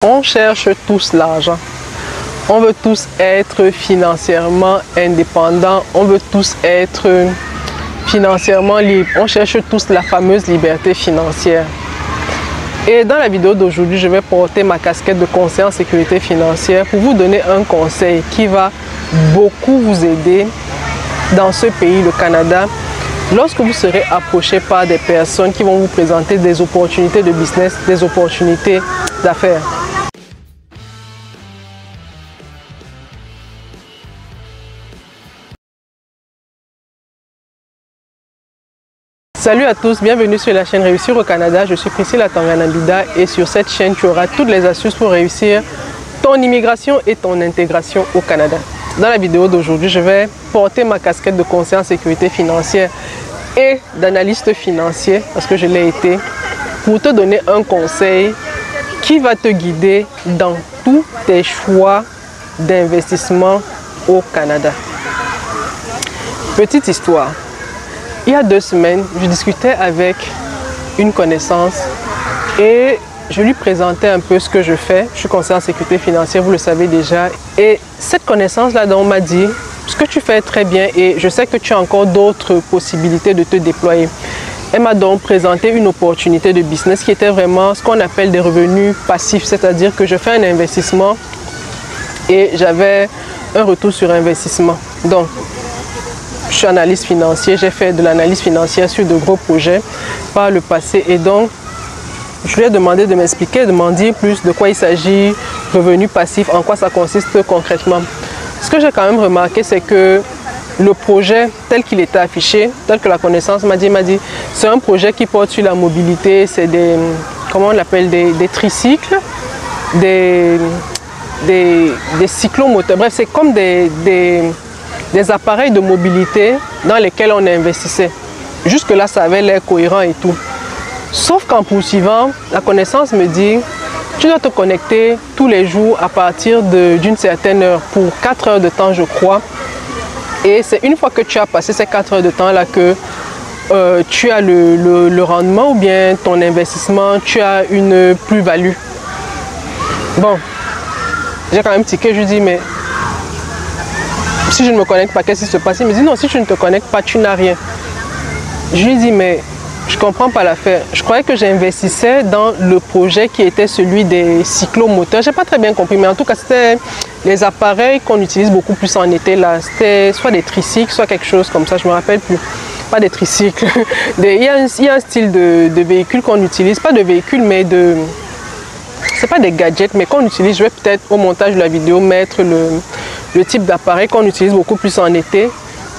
On cherche tous l'argent. On veut tous être financièrement indépendants. On veut tous être financièrement libres. On cherche tous la fameuse liberté financière. Et dans la vidéo d'aujourd'hui, je vais porter ma casquette de conseiller en sécurité financière pour vous donner un conseil qui va beaucoup vous aider dans ce pays, le Canada, lorsque vous serez approché par des personnes qui vont vous présenter des opportunités de business, des opportunités d'affaires. Salut à tous, bienvenue sur la chaîne Réussir au Canada. Je suis Priscilla Tanganambida et sur cette chaîne, tu auras toutes les astuces pour réussir ton immigration et ton intégration au Canada. Dans la vidéo d'aujourd'hui, je vais porter ma casquette de conseiller en sécurité financière et d'analyste financier, parce que je l'ai été, pour te donner un conseil qui va te guider dans tous tes choix d'investissement au Canada. Petite histoire. Il y a 2 semaines, je discutais avec une connaissance et je lui présentais un peu ce que je fais. Je suis conseiller en sécurité financière, vous le savez déjà. Et cette connaissance-là, on m'a dit, ce que tu fais très bien et je sais que tu as encore d'autres possibilités de te déployer. Elle m'a donc présenté une opportunité de business qui était vraiment ce qu'on appelle des revenus passifs. C'est-à-dire que je fais un investissement et j'avais un retour sur investissement. Donc, je suis analyste financier, j'ai fait de l'analyse financière sur de gros projets par le passé et donc je lui ai demandé de m'expliquer, de m'en dire plus de quoi il s'agit, revenu passif, en quoi ça consiste concrètement. Ce que j'ai quand même remarqué, c'est que le projet tel qu'il était affiché, tel que la connaissance m'a dit, c'est un projet qui porte sur la mobilité, c'est des, comment on l'appelle, des tricycles, des cyclomoteurs, bref, c'est comme des appareils de mobilité dans lesquels on investissait. Jusque-là, ça avait l'air cohérent et tout. Sauf qu'en poursuivant, la connaissance me dit, tu dois te connecter tous les jours à partir d'une certaine heure, pour 4 heures de temps, je crois. Et c'est une fois que tu as passé ces 4 heures de temps-là que tu as le rendement ou bien ton investissement, tu as une plus-value. Bon, j'ai quand même tiqué, je lui dis, mais si je ne me connecte pas, qu'est-ce qui se passe? Il me dit non, si tu ne te connectes pas, tu n'as rien. Je lui dis mais je ne comprends pas l'affaire. Je croyais que j'investissais dans le projet qui était celui des cyclomoteurs. Je n'ai pas très bien compris, mais en tout cas, c'était les appareils qu'on utilise beaucoup plus en été. Là, c'était soit des tricycles, soit quelque chose comme ça, je ne me rappelle plus. Pas des tricycles. Il y a un style de véhicule qu'on utilise, pas de véhicule, mais de... C'est pas des gadgets, mais qu'on utilise. Je vais peut-être au montage de la vidéo mettre le type d'appareil qu'on utilise beaucoup plus en été.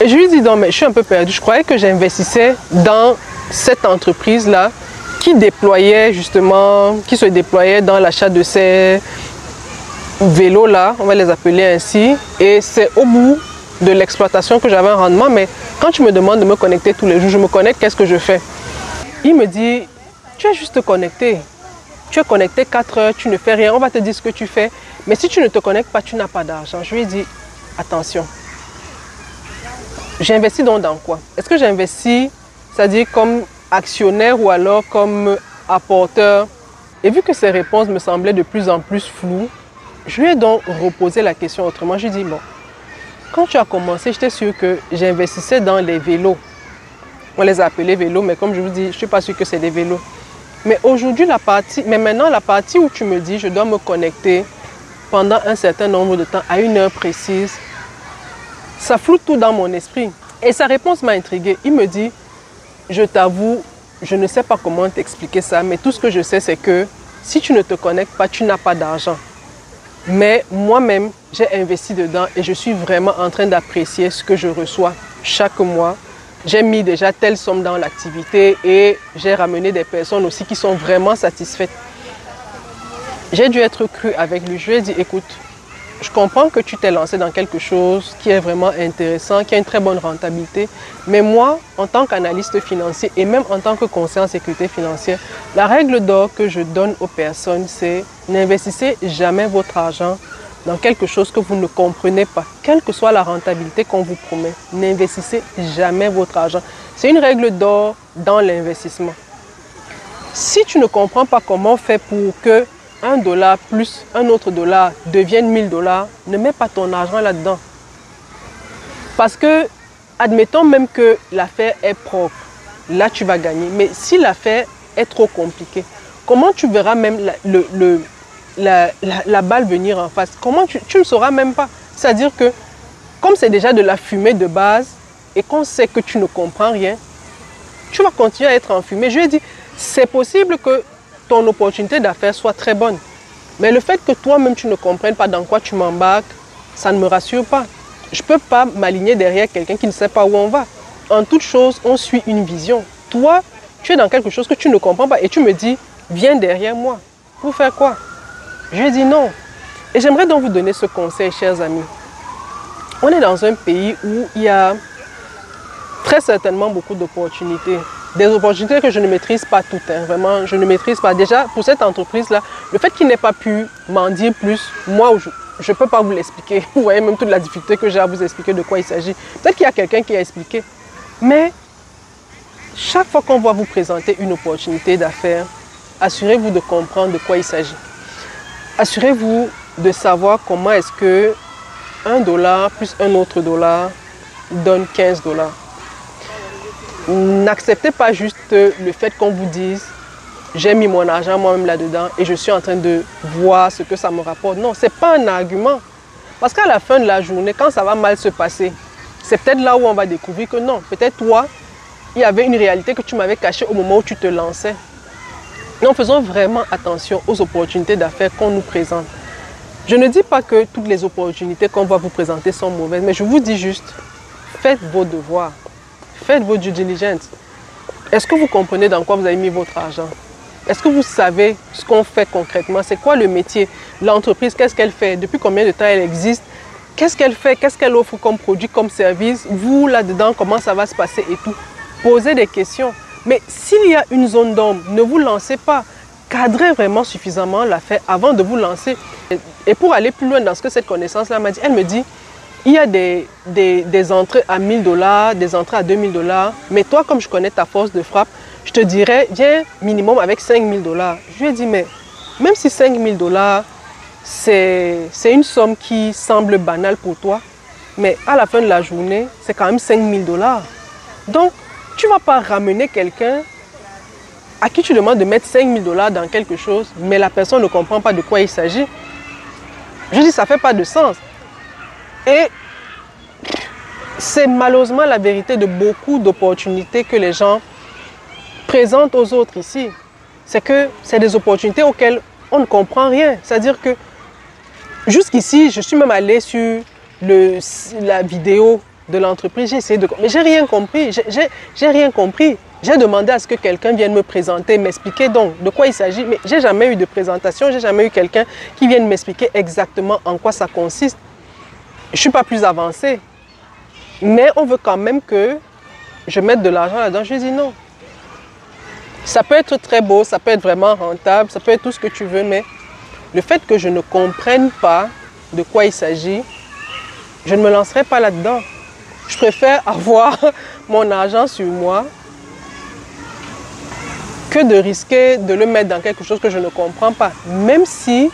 Et je lui dis non, mais je suis un peu perdu. Je croyais que j'investissais dans cette entreprise-là qui déployait justement, qui se déployait dans l'achat de ces vélos-là, on va les appeler ainsi. Et c'est au bout de l'exploitation que j'avais un rendement. Mais quand tu me demandes de me connecter tous les jours, je me connecte, qu'est-ce que je fais? Il me dit, tu es juste connecté. Tu es connecté 4 heures, tu ne fais rien, on va te dire ce que tu fais. Mais si tu ne te connectes pas, tu n'as pas d'argent. Je lui ai dit, attention. J'investis donc dans quoi? Est-ce que j'investis, c'est-à-dire comme actionnaire ou alors comme apporteur? Et vu que ces réponses me semblaient de plus en plus floues, je lui ai donc reposé la question autrement. Je lui ai dit, bon, quand tu as commencé, j'étais sûr que j'investissais dans les vélos. On les a appelés vélos, mais comme je vous dis, je ne suis pas sûr que c'est des vélos. Mais aujourd'hui, maintenant, la partie où tu me dis, je dois me connecter pendant un certain nombre de temps, à une heure précise, ça floute tout dans mon esprit. Et sa réponse m'a intriguée. Il me dit, je t'avoue, je ne sais pas comment t'expliquer ça, mais tout ce que je sais, c'est que si tu ne te connectes pas, tu n'as pas d'argent. Mais moi-même, j'ai investi dedans et je suis vraiment en train d'apprécier ce que je reçois chaque mois. J'ai mis déjà telle somme dans l'activité et j'ai ramené des personnes aussi qui sont vraiment satisfaites. J'ai dû être cru avec lui. Je lui ai dit, écoute, je comprends que tu t'es lancé dans quelque chose qui est vraiment intéressant, qui a une très bonne rentabilité. Mais moi, en tant qu'analyste financier et même en tant que conseiller en sécurité financière, la règle d'or que je donne aux personnes, c'est n'investissez jamais votre argent dans quelque chose que vous ne comprenez pas, quelle que soit la rentabilité qu'on vous promet. N'investissez jamais votre argent. C'est une règle d'or dans l'investissement. Si tu ne comprends pas comment faire pour que $1 plus un autre dollar deviennent $1000, ne mets pas ton argent là-dedans. Parce que, admettons même que l'affaire est propre, là tu vas gagner. Mais si l'affaire est trop compliquée, comment tu verras même la balle venir en face? Comment tu ne sauras même pas. C'est-à-dire que, comme c'est déjà de la fumée de base, et qu'on sait que tu ne comprends rien, tu vas continuer à être enfumé. Je lui ai dit, c'est possible que ton opportunité d'affaires soit très bonne. Mais le fait que toi-même tu ne comprennes pas dans quoi tu m'embarques, ça ne me rassure pas. Je ne peux pas m'aligner derrière quelqu'un qui ne sait pas où on va. En toute chose, on suit une vision. Toi, tu es dans quelque chose que tu ne comprends pas et tu me dis, viens derrière moi. Pour faire quoi? Je lui ai dit non. Et j'aimerais donc vous donner ce conseil, chers amis. On est dans un pays où il y a très certainement beaucoup d'opportunités. Des opportunités que je ne maîtrise pas toutes, hein. Vraiment, je ne maîtrise pas. Déjà, pour cette entreprise-là, le fait qu'il n'ait pas pu m'en dire plus, moi, je ne peux pas vous l'expliquer. Vous voyez même toute la difficulté que j'ai à vous expliquer de quoi il s'agit. Peut-être qu'il y a quelqu'un qui a expliqué. Mais, chaque fois qu'on va vous présenter une opportunité d'affaires, assurez-vous de comprendre de quoi il s'agit. Assurez-vous de savoir comment est-ce que $1 plus un autre dollar donne $15. N'acceptez pas juste le fait qu'on vous dise j'ai mis mon argent moi-même là-dedans et je suis en train de voir ce que ça me rapporte. Non, ce n'est pas un argument. Parce qu'à la fin de la journée, quand ça va mal se passer, c'est peut-être là où on va découvrir que non, peut-être toi, il y avait une réalité que tu m'avais cachée au moment où tu te lançais. Donc faisons vraiment attention aux opportunités d'affaires qu'on nous présente. Je ne dis pas que toutes les opportunités qu'on va vous présenter sont mauvaises, mais je vous dis juste, faites vos devoirs. Faites vos due diligence. Est-ce que vous comprenez dans quoi vous avez mis votre argent? Est-ce que vous savez ce qu'on fait concrètement? C'est quoi le métier? L'entreprise, qu'est-ce qu'elle fait? Depuis combien de temps elle existe? Qu'est-ce qu'elle fait? Qu'est-ce qu'elle offre comme produit, comme service? Vous, là-dedans, comment ça va se passer et tout? Posez des questions. Mais s'il y a une zone d'ombre, ne vous lancez pas. Cadrez vraiment suffisamment l'affaire avant de vous lancer. Et pour aller plus loin dans ce que cette connaissance-là m'a dit, elle me dit, il y a des entrées à $1000, des entrées à $2000. Mais toi, comme je connais ta force de frappe, je te dirais, viens minimum avec $5000. Je lui ai dit, mais même si $5000, c'est une somme qui semble banale pour toi, mais à la fin de la journée, c'est quand même $5000. Donc, tu ne vas pas ramener quelqu'un à qui tu demandes de mettre $5000 dans quelque chose, mais la personne ne comprend pas de quoi il s'agit. Je dis, ça ne fait pas de sens. Et c'est malheureusement la vérité de beaucoup d'opportunités que les gens présentent aux autres ici. C'est que c'est des opportunités auxquelles on ne comprend rien. C'est-à-dire que jusqu'ici, je suis même allé sur la vidéo de l'entreprise, j'ai essayé de... Mais j'ai rien compris, j'ai rien compris. J'ai demandé à ce que quelqu'un vienne me présenter, m'expliquer donc de quoi il s'agit, mais j'ai jamais eu de présentation, j'ai jamais eu quelqu'un qui vienne m'expliquer exactement en quoi ça consiste. Je ne suis pas plus avancé, mais on veut quand même que je mette de l'argent là-dedans. Je dis non. Ça peut être très beau, ça peut être vraiment rentable, ça peut être tout ce que tu veux, mais le fait que je ne comprenne pas de quoi il s'agit, je ne me lancerai pas là-dedans. Je préfère avoir mon argent sur moi que de risquer de le mettre dans quelque chose que je ne comprends pas. Même si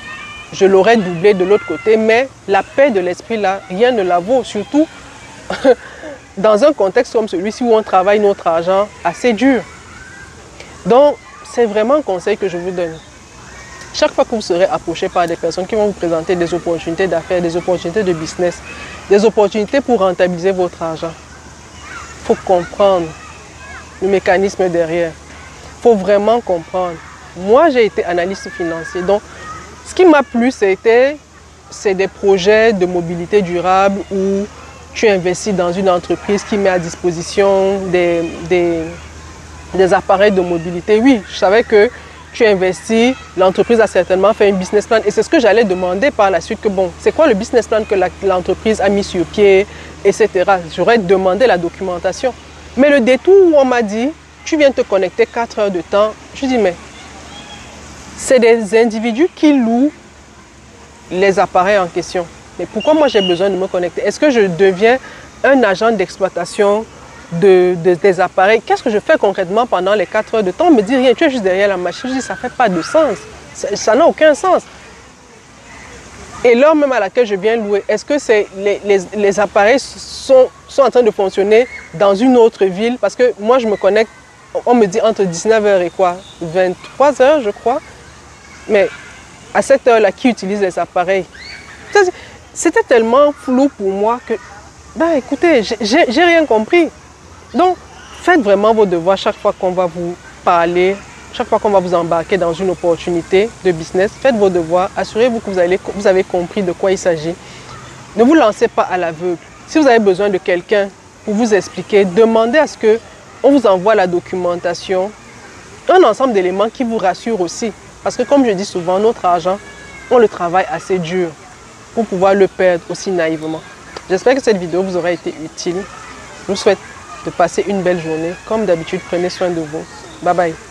je l'aurais doublé de l'autre côté, mais la paix de l'esprit là, rien ne la vaut. Surtout dans un contexte comme celui-ci où on travaille notre argent assez dur. Donc, c'est vraiment un conseil que je vous donne. Chaque fois que vous serez approché par des personnes qui vont vous présenter des opportunités d'affaires, des opportunités de business, des opportunités pour rentabiliser votre argent, il faut comprendre le mécanisme derrière. Il faut vraiment comprendre. Moi, j'ai été analyste financier. Donc, ce qui m'a plu, c'est des projets de mobilité durable où tu investis dans une entreprise qui met à disposition des appareils de mobilité. Oui, je savais que tu investis, l'entreprise a certainement fait un business plan. Et c'est ce que j'allais demander par la suite, que bon, c'est quoi le business plan que l'entreprise a mis sur pied, etc. J'aurais demandé la documentation. Mais le détour où on m'a dit, tu viens te connecter 4 heures de temps, je dis, mais c'est des individus qui louent les appareils en question. Mais pourquoi moi j'ai besoin de me connecter? Est-ce que je deviens un agent d'exploitation des appareils? Qu'est-ce que je fais concrètement pendant les 4 heures de temps? On me dit rien, tu es juste derrière la machine. Je dis, ça ne fait pas de sens. Ça n'a aucun sens. Et l'heure même à laquelle je viens louer, est-ce que les appareils sont en train de fonctionner dans une autre ville? Parce que moi, je me connecte, on me dit entre 19h et quoi? 23h, je crois. Mais à cette heure-là, qui utilise les appareils? C'était tellement flou pour moi que, ben écoutez, j'ai rien compris. Donc, faites vraiment vos devoirs chaque fois qu'on va vous parler, chaque fois qu'on va vous embarquer dans une opportunité de business. Faites vos devoirs, assurez-vous que vous avez compris de quoi il s'agit. Ne vous lancez pas à l'aveugle. Si vous avez besoin de quelqu'un pour vous expliquer, demandez à ce qu'on vous envoie la documentation, un ensemble d'éléments qui vous rassurent aussi. Parce que comme je dis souvent, notre argent, on le travaille assez dur pour pouvoir le perdre aussi naïvement. J'espère que cette vidéo vous aura été utile. Je vous souhaite de passer une belle journée. Comme d'habitude, prenez soin de vous. Bye bye.